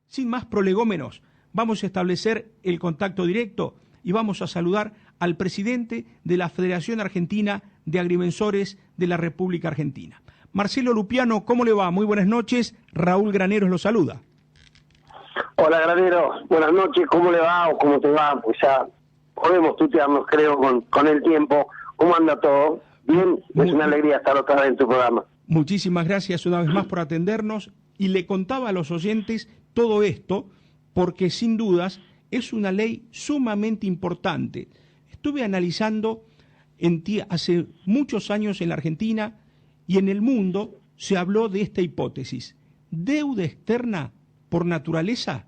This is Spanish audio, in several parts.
Sin más prolegómenos, vamos a establecer el contacto directo y vamos a saludar al presidente de la Federación Argentina de Agrimensores de la República Argentina. Marcelo Lupiano, ¿cómo le va? Muy buenas noches. Raúl Graneros lo saluda. Hola Graneros, buenas noches. ¿Cómo le va o cómo te va? Pues ya podemos tutearnos, creo, con el tiempo. ¿Cómo anda todo? Bien, es una alegría estar otra vez en tu programa. Muchísimas gracias una vez más por atendernos, y le contaba a los oyentes todo esto porque sin dudas es una ley sumamente importante. Estuve analizando hace muchos años en la Argentina y en el mundo se habló de esta hipótesis. Deuda externa por naturaleza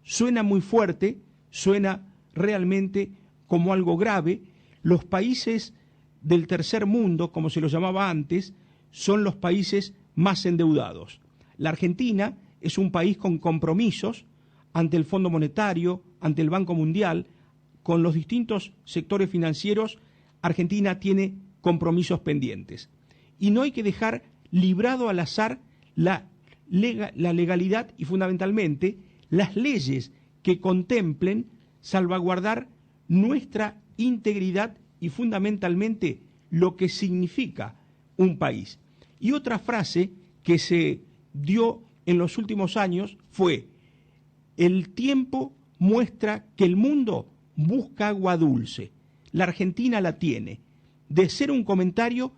suena muy fuerte, suena realmente como algo grave. Los países del tercer mundo, como se los llamaba antes, son los países más endeudados. La Argentina es un país con compromisos ante el Fondo Monetario, ante el Banco Mundial, con los distintos sectores financieros. Argentina tiene compromisos pendientes. Y no hay que dejar librado al azar la legalidad y fundamentalmente las leyes que contemplen salvaguardar nuestra integridad y fundamentalmente lo que significa un país. Y otra frase que se dio en los últimos años fue: el tiempo muestra que el mundo busca agua dulce. La Argentina la tiene. De ser un comentario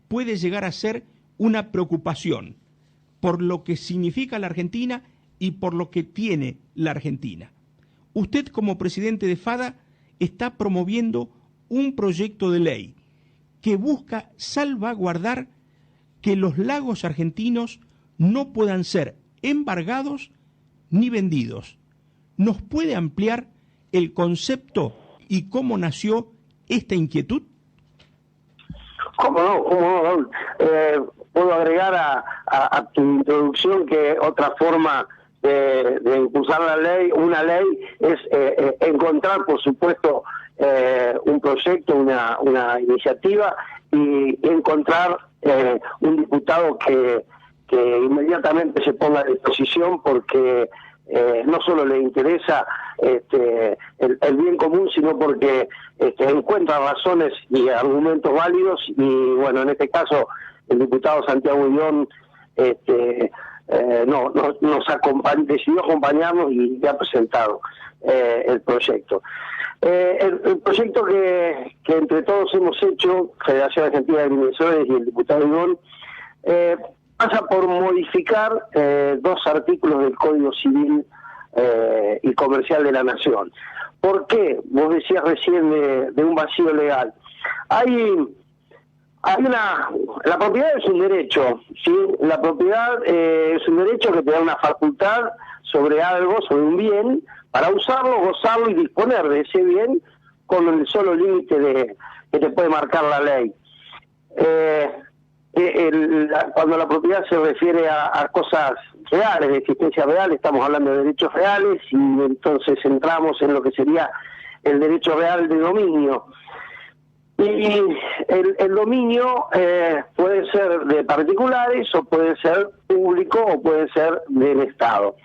puede llegar a ser una preocupación por lo que significa la Argentina y por lo que tiene la Argentina. Usted, como presidente de FADA, está promoviendo un proyecto de ley que busca salvaguardar que los lagos argentinos no puedan ser embargados ni vendidos. ¿Nos puede ampliar el concepto y cómo nació esta inquietud? ¿Cómo no, Raúl? Puedo agregar a tu introducción que otra forma de impulsar una ley es encontrar, por supuesto, un proyecto, una iniciativa, y encontrar un diputado que inmediatamente se ponga a disposición, porque no solo le interesa el bien común, sino porque encuentra razones y argumentos válidos. Y bueno, en este caso el diputado Santiago Guión decidió acompañarnos y ha presentado el proyecto. El proyecto que entre todos hemos hecho, Federación Argentina de Agrimensores y el diputado Guión, pasa por modificar 2 artículos del Código Civil y Comercial de la Nación. ¿Por qué? Vos decías recién de un vacío legal. La propiedad es un derecho, ¿sí? La propiedad es un derecho que te da una facultad sobre algo, sobre un bien, para usarlo, gozarlo y disponer de ese bien con el solo límite que te puede marcar la ley. Cuando la propiedad se refiere a cosas reales, de existencia real, estamos hablando de derechos reales, y entonces entramos en lo que sería el derecho real de dominio. Y el dominio puede ser de particulares, o puede ser público, o puede ser del Estado.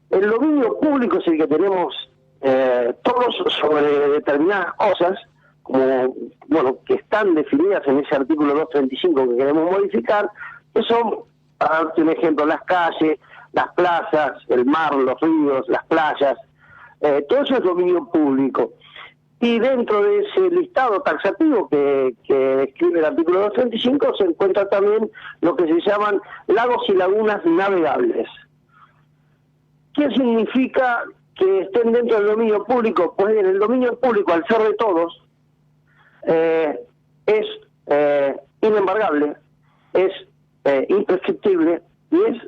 El dominio público es el que tenemos todos sobre determinadas cosas, como, bueno, que están definidas en ese artículo 235 que queremos modificar, que son, para darte un ejemplo, las calles, las plazas, el mar, los ríos, las playas, todo eso es dominio público. Y dentro de ese listado taxativo que describe el artículo 235 se encuentra también lo que se llaman lagos y lagunas navegables. ¿Qué significa que estén dentro del dominio público? Pues bien, el dominio público, al ser de todos, es inembargable, es imprescriptible y es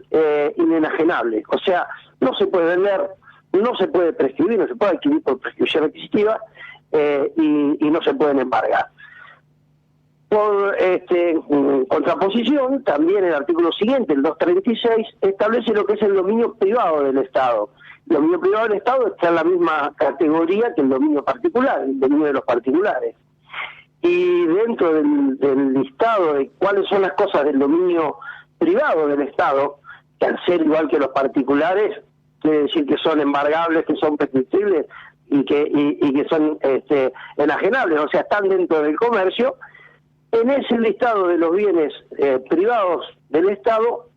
inenajenable. O sea, no se puede vender, no se puede prescribir, no se puede adquirir por prescripción adquisitiva, y no se pueden embargar. Por contraposición, también el artículo siguiente, el 236, establece lo que es el dominio privado del Estado. El dominio privado del Estado está en la misma categoría que el dominio particular, el dominio de los particulares. Y dentro del listado de cuáles son las cosas del dominio privado del Estado, que al ser igual que los particulares, quiere decir que son embargables, que son prescriptibles y que son enajenables, o sea, están dentro del comercio. En ese listado de los bienes privados del Estado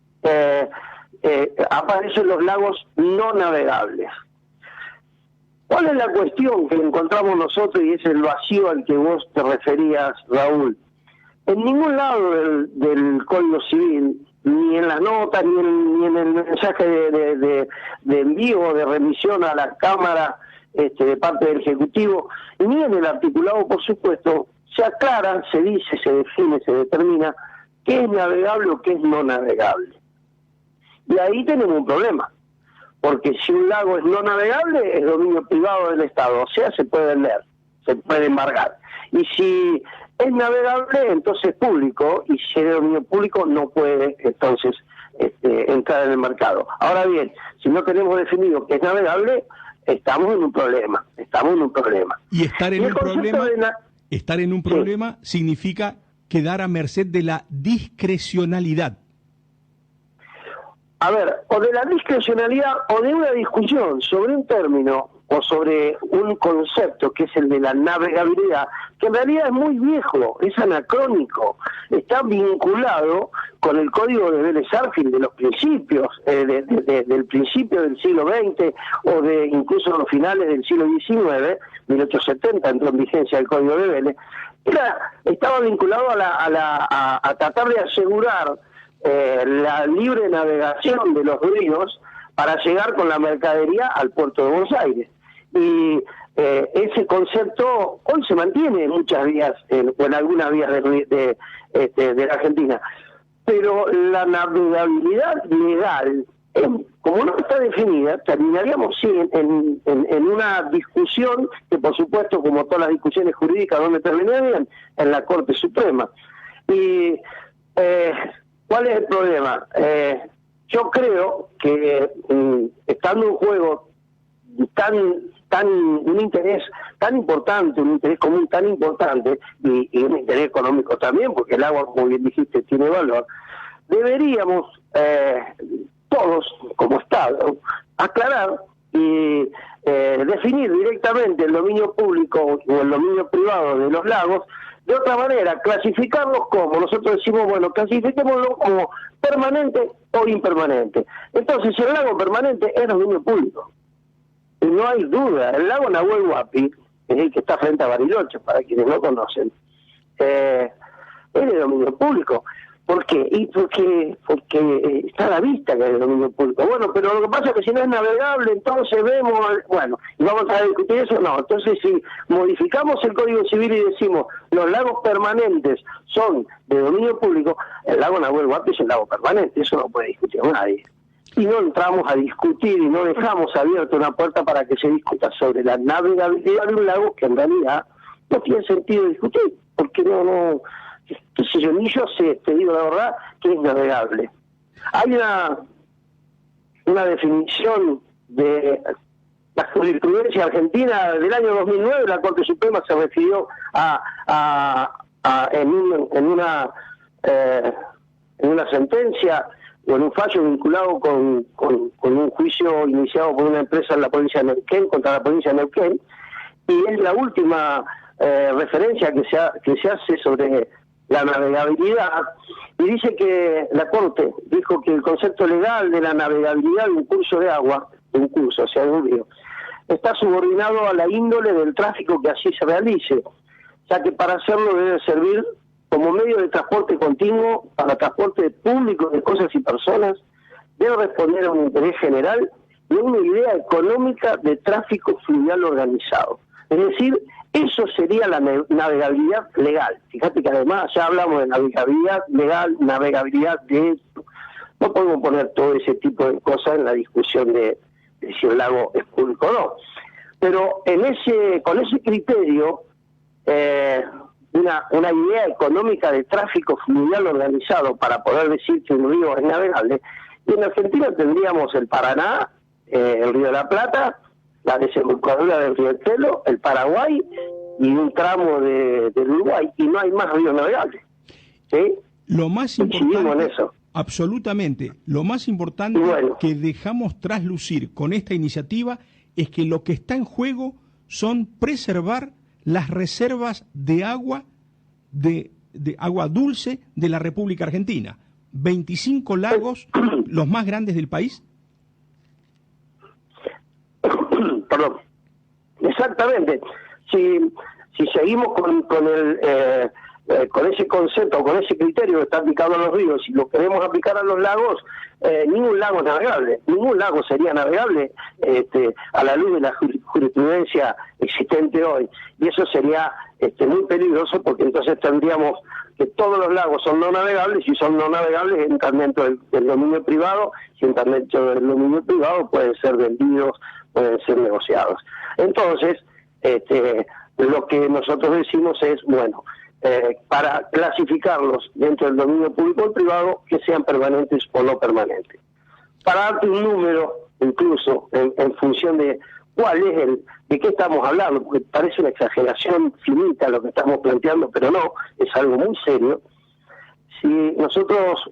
aparecen los lagos no navegables. ¿Cuál es la cuestión que encontramos nosotros y es el vacío al que vos te referías, Raúl? En ningún lado del Código Civil, ni en las notas, ni en el mensaje de envío o de remisión a la Cámara de parte del Ejecutivo, ni en el articulado, por supuesto, se aclara, se dice, se define, se determina qué es navegable o qué es no navegable. Y ahí tenemos un problema, porque si un lago es no navegable, es dominio privado del Estado, o sea, se puede vender, se puede embargar. Y si es navegable, entonces es público, y si es de dominio público, no puede, entonces, entrar en el mercado. Ahora bien, si no tenemos definido que es navegable, estamos en un problema, Y estar en un problema significa quedar a merced de la discrecionalidad. A ver, o de la discrecionalidad o de una discusión sobre un término o sobre un concepto que es el de la navegabilidad, que en realidad es muy viejo, es anacrónico, está vinculado con el código de Vélez-Sarsfield de los principios, del principio del siglo XX o de incluso los finales del siglo XIX, 1870 entró en vigencia el código de Vélez, estaba vinculado a tratar de asegurar la libre navegación de los ríos para llegar con la mercadería al puerto de Buenos Aires. Y ese concepto hoy se mantiene en muchas vías, o en algunas vías de la Argentina. Pero la navegabilidad legal, como no está definida, terminaríamos sí en una discusión que, por supuesto, como todas las discusiones jurídicas, ¿dónde terminarían? En la Corte Suprema. Y ¿cuál es el problema? Yo creo que estando en juego un interés tan importante, un interés común tan importante, y un interés económico también, porque el agua, como bien dijiste, tiene valor, deberíamos todos, como Estado, aclarar y definir directamente el dominio público o el dominio privado de los lagos. De otra manera, clasificarlos como, nosotros decimos, bueno, clasifiquémoslo como permanente o impermanente. Entonces, el lago permanente es dominio público. Y no hay duda, el lago Nahuel Huapi, es el que está frente a Bariloche, para quienes no conocen, es de dominio público. ¿Por qué? Y porque está a la vista que es de dominio público. Bueno, pero lo que pasa es que si no es navegable, entonces vemos, bueno, y vamos a discutir eso, no. Entonces, si modificamos el Código Civil y decimos los lagos permanentes son de dominio público, el lago Nahuel Huapi es un lago permanente, eso no puede discutir nadie. Y no entramos a discutir y no dejamos abierta una puerta para que se discuta sobre la navegabilidad de un lago que en realidad no tiene sentido discutir, porque no qué sé yo, ni yo sé, te digo la verdad, que es navegable. Hay una definición de la jurisprudencia argentina del año 2009, la Corte Suprema se refirió en una sentencia o en un fallo vinculado con un juicio iniciado por una empresa en la provincia de Neuquén, contra la provincia de Neuquén, y es la última referencia que se hace sobre la navegabilidad, y dice que la Corte dijo que el concepto legal de la navegabilidad de un curso de agua, o sea, de un río, está subordinado a la índole del tráfico que así se realice, ya que para hacerlo debe servir como medio de transporte continuo para transporte público de cosas y personas, debe responder a un interés general y a una idea económica de tráfico fluvial organizado. Es decir, eso sería la navegabilidad legal. Fíjate que además ya hablamos de navegabilidad legal, navegabilidad de esto. No podemos poner todo ese tipo de cosas en la discusión de si el lago es público o no. Pero con ese criterio, una idea económica de tráfico fluvial organizado para poder decir que un río es navegable, y en Argentina tendríamos el Paraná, el Río de la Plata, la desembocadura del Río Telo, el Paraguay y un tramo del Uruguay, y no hay más ríos navegables. ¿Sí? Lo más importante, Absolutamente. Lo más importante que dejamos traslucir con esta iniciativa es que lo que está en juego son preservar las reservas de agua dulce de la República Argentina. 25 lagos, los más grandes del país. Perdón. Exactamente. Si seguimos con ese concepto, con ese criterio que está aplicado a los ríos, si lo queremos aplicar a los lagos, ningún lago es navegable, ningún lago sería navegable a la luz de la jurisprudencia existente hoy, y eso sería muy peligroso, porque entonces tendríamos que todos los lagos son no navegables, y son no navegables entran dentro del dominio privado, si entran dentro del dominio privado pueden ser vendidos, pueden ser negociados. Entonces, lo que nosotros decimos es, bueno, para clasificarlos dentro del dominio público o privado, que sean permanentes o no permanentes. Para darte un número, incluso en función de cuál es de qué estamos hablando, porque parece una exageración finita lo que estamos planteando, pero no, es algo muy serio. Si nosotros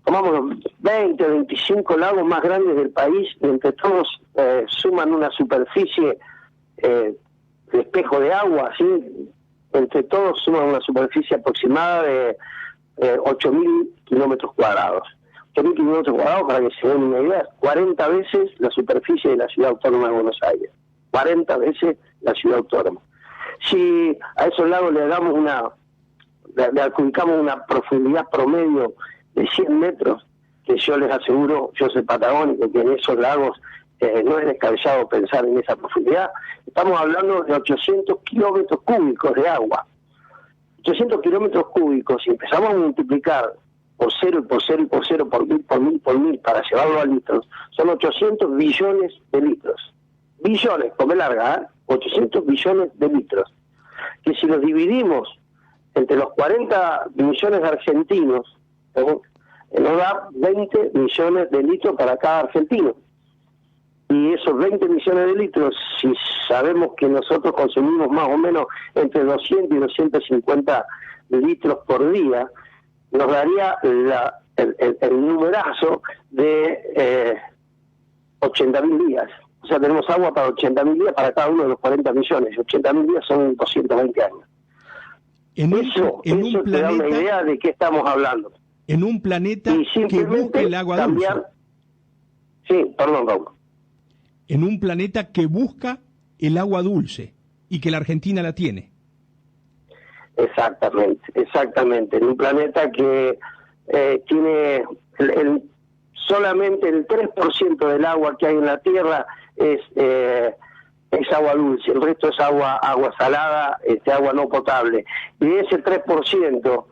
tomamos los 20 o 25 lagos más grandes del país, y entre todos suman una superficie de espejo de agua, ¿sí? Entre todos suman una superficie aproximada de 8.000 kilómetros cuadrados. 8.000 kilómetros cuadrados, para que se den una idea, 40 veces la superficie de la Ciudad Autónoma de Buenos Aires. 40 veces la Ciudad Autónoma. Si a esos lagos le adjudicamos una profundidad promedio de 100 metros, que yo les aseguro, yo soy patagónico, que en esos lagos no es descabellado pensar en esa profundidad, estamos hablando de 800 kilómetros cúbicos de agua. 800 kilómetros cúbicos, si empezamos a multiplicar por 0 y por 0 y por 0, por 1000, por 1000, por 1000, para llevarlo a litros, son 800 billones de litros. Billones, come larga, 800 billones de litros. Que si los dividimos entre los 40 millones de argentinos, nos da 20 millones de litros para cada argentino. Y esos 20 millones de litros, si sabemos que nosotros consumimos más o menos entre 200 y 250 litros por día, nos daría el numerazo de 80.000 días. O sea, tenemos agua para 80.000 días para cada uno de los 40 millones. 80.000 días son 220 años. Eso te da una idea de qué estamos hablando. En un planeta que busca el agua dulce. Sí, perdón, Raúl. En un planeta que busca el agua dulce y que la Argentina la tiene. Exactamente. En un planeta que tiene solamente el 3% del agua que hay en la Tierra es agua dulce, el resto es agua salada, agua no potable. Y de ese 3%,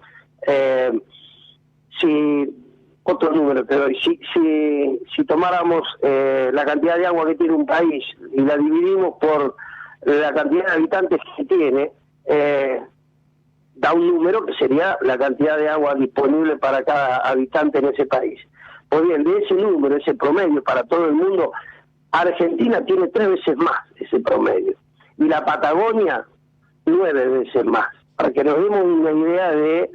otro número te doy, si tomáramos la cantidad de agua que tiene un país y la dividimos por la cantidad de habitantes que tiene, da un número que sería la cantidad de agua disponible para cada habitante en ese país. Pues bien, de ese número, ese promedio para todo el mundo, Argentina tiene 3 veces más ese promedio, y la Patagonia 9 veces más, para que nos demos una idea de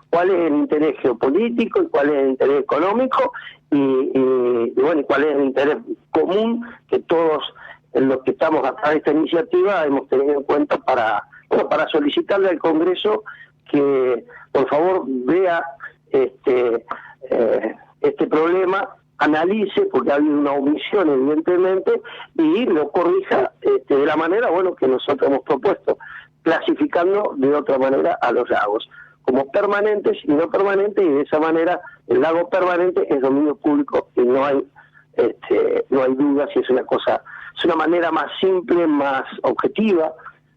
cuál es el interés geopolítico y cuál es el interés económico y bueno, y cuál es el interés común que todos los que estamos atrás de esta iniciativa hemos tenido en cuenta para solicitarle al Congreso que por favor vea este problema, analice, porque ha habido una omisión evidentemente, y lo corrija de la manera que nosotros hemos propuesto, clasificando de otra manera a los lagos como permanentes y no permanentes, y de esa manera el lago permanente es dominio público y no hay dudas, y es una manera más simple, más objetiva,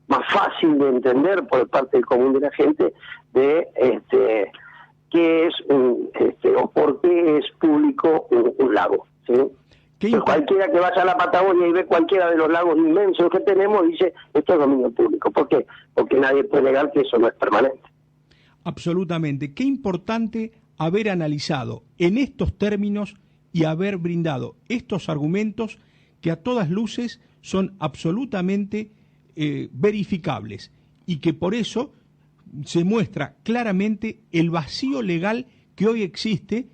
más fácil de entender por parte del común de la gente de qué es o por qué es público un lago, ¿sí? Cualquiera que vaya a la Patagonia y ve cualquiera de los lagos inmensos que tenemos dice, esto es dominio público. ¿Por qué? Porque nadie puede negar que eso no es permanente. Absolutamente. Qué importante haber analizado en estos términos y haber brindado estos argumentos que a todas luces son absolutamente verificables, y que por eso se muestra claramente el vacío legal que hoy existe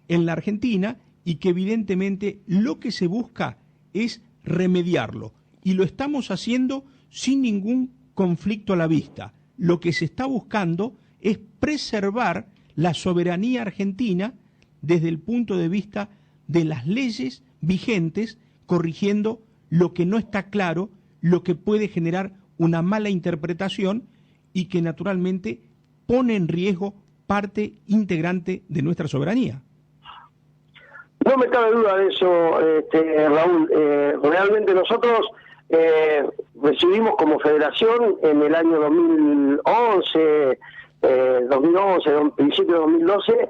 en la Argentina y que evidentemente lo que se busca es remediarlo. Y lo estamos haciendo sin ningún conflicto a la vista. Lo que se está buscando es preservar la soberanía argentina desde el punto de vista de las leyes vigentes, corrigiendo lo que no está claro, lo que puede generar una mala interpretación y que naturalmente pone en riesgo parte integrante de nuestra soberanía. No me cabe duda de eso, Raúl. Realmente nosotros recibimos como federación en el año 2011, principio de 2012,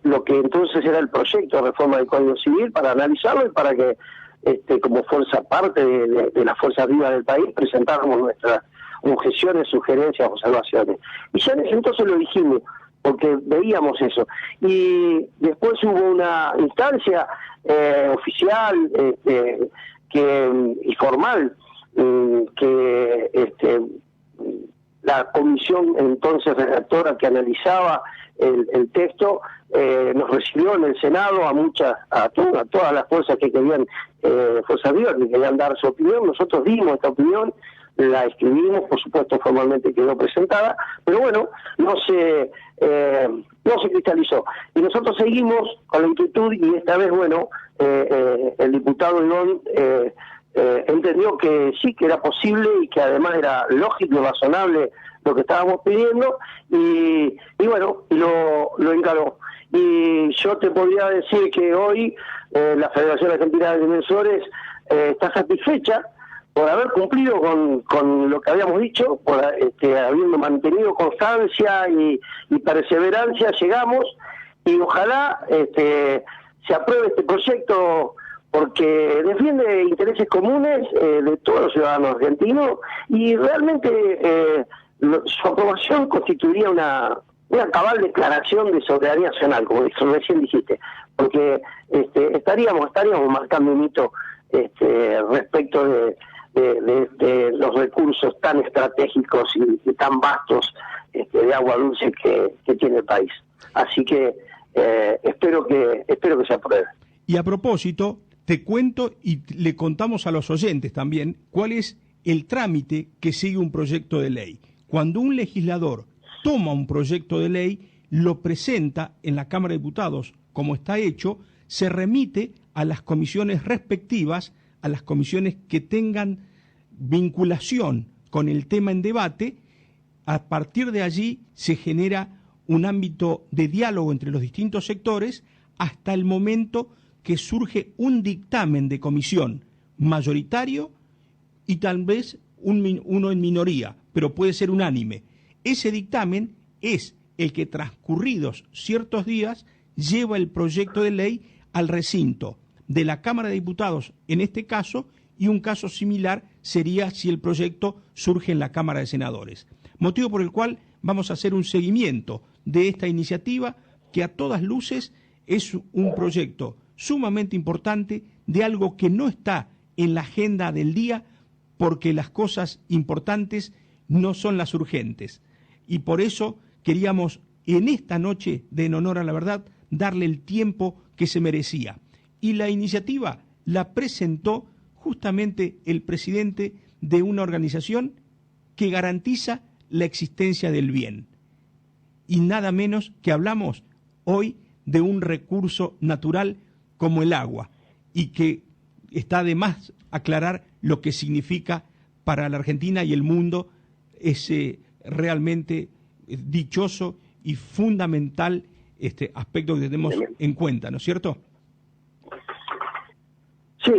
lo que entonces era el proyecto de reforma del Código Civil para analizarlo y para que como fuerza parte de las fuerzas vivas del país presentáramos nuestras objeciones, sugerencias, observaciones. Y ya en ese entonces lo dijimos, porque veíamos eso. Y después hubo una instancia oficial y formal que la comisión entonces redactora que analizaba el texto nos recibió en el Senado a todas las fuerzas que querían, fuerzas vivas que querían dar su opinión. Nosotros dimos esta opinión, la escribimos, por supuesto formalmente quedó presentada, pero bueno, no se cristalizó. Y nosotros seguimos con la inquietud y esta vez, bueno, el diputado Ivón entendió que sí, que era posible y que además era lógico y razonable lo que estábamos pidiendo y bueno, lo encaró. Y yo te podría decir que hoy la Federación Argentina de Defensores está satisfecha por haber cumplido con lo que habíamos dicho, por habiendo mantenido constancia y perseverancia, llegamos y ojalá se apruebe este proyecto porque defiende intereses comunes de todos los ciudadanos argentinos y realmente su aprobación constituiría una cabal declaración de soberanía nacional, como recién dijiste, porque estaríamos marcando un hito respecto de los recursos tan estratégicos y tan vastos de agua dulce que tiene el país. Así que espero que se apruebe. Y a propósito, te cuento y le contamos a los oyentes también cuál es el trámite que sigue un proyecto de ley. Cuando un legislador toma un proyecto de ley, lo presenta en la Cámara de Diputados, como está hecho, se remite a las comisiones respectivas, a las comisiones que tengan vinculación con el tema en debate. A partir de allí se genera un ámbito de diálogo entre los distintos sectores hasta el momento que surge un dictamen de comisión mayoritario y tal vez uno en minoría, pero puede ser unánime. Ese dictamen es el que, transcurridos ciertos días, lleva el proyecto de ley al recinto de la Cámara de Diputados, en este caso, y un caso similar sería si el proyecto surge en la Cámara de Senadores. Motivo por el cual vamos a hacer un seguimiento de esta iniciativa, que a todas luces es un proyecto sumamente importante de algo que no está en la agenda del día, porque las cosas importantes no son las urgentes. Y por eso queríamos en esta noche de En Honor a la Verdad darle el tiempo que se merecía. Y la iniciativa la presentó justamente el presidente de una organización que garantiza la existencia del bien. Y nada menos que hablamos hoy de un recurso natural como el agua, y que está de más aclarar lo que significa para la Argentina y el mundo ese realmente dichoso y fundamental aspecto que tenemos en cuenta, ¿no es cierto? Sí,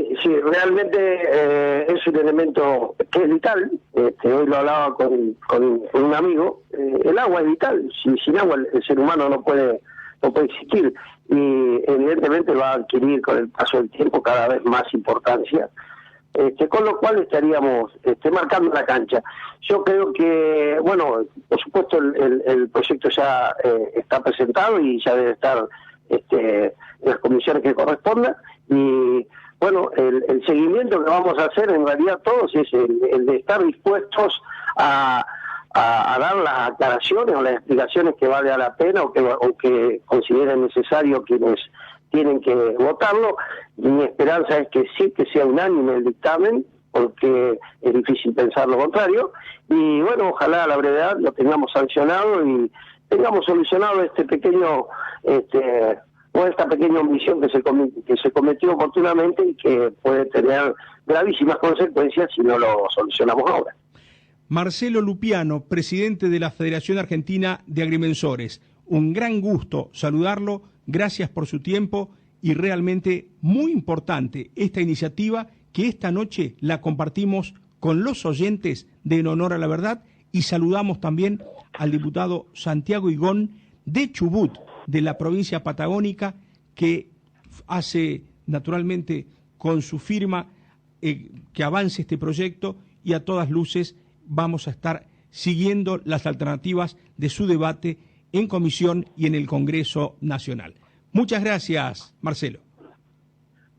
realmente es un elemento que es vital. Hoy lo hablaba con un amigo. El agua es vital. Sin agua el ser humano no puede existir, y evidentemente va a adquirir con el paso del tiempo cada vez más importancia, con lo cual estaríamos marcando la cancha. Yo creo que, bueno, por supuesto el proyecto ya está presentado y ya debe estar en las comisiones que correspondan, y bueno, el seguimiento que vamos a hacer en realidad todos es el de estar dispuestos a a dar las aclaraciones o las explicaciones que valga la pena o que consideren necesario quienes tienen que votarlo. Mi esperanza es que sí, que sea unánime el dictamen, porque es difícil pensar lo contrario, y bueno, ojalá a la brevedad lo tengamos sancionado y tengamos solucionado esta pequeña omisión que se cometió oportunamente y que puede tener gravísimas consecuencias si no lo solucionamos ahora. Marcelo Lupiano, presidente de la Federación Argentina de Agrimensores, un gran gusto saludarlo, gracias por su tiempo y realmente muy importante esta iniciativa que esta noche la compartimos con los oyentes de En Honor a la Verdad, y saludamos también al diputado Santiago Higón de Chubut, de la provincia patagónica, que hace naturalmente con su firma que avance este proyecto, y a todas luces vamos a estar siguiendo las alternativas de su debate en comisión y en el Congreso Nacional. Muchas gracias, Marcelo.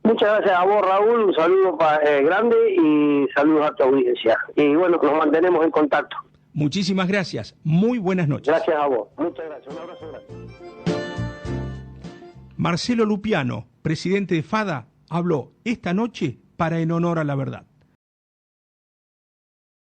Muchas gracias a vos, Raúl, un saludo grande y saludos a tu audiencia. Y bueno, nos mantenemos en contacto. Muchísimas gracias, muy buenas noches. Gracias a vos, muchas gracias, un abrazo grande. Marcelo Lupiano, presidente de FADA, habló esta noche para En Honor a la Verdad.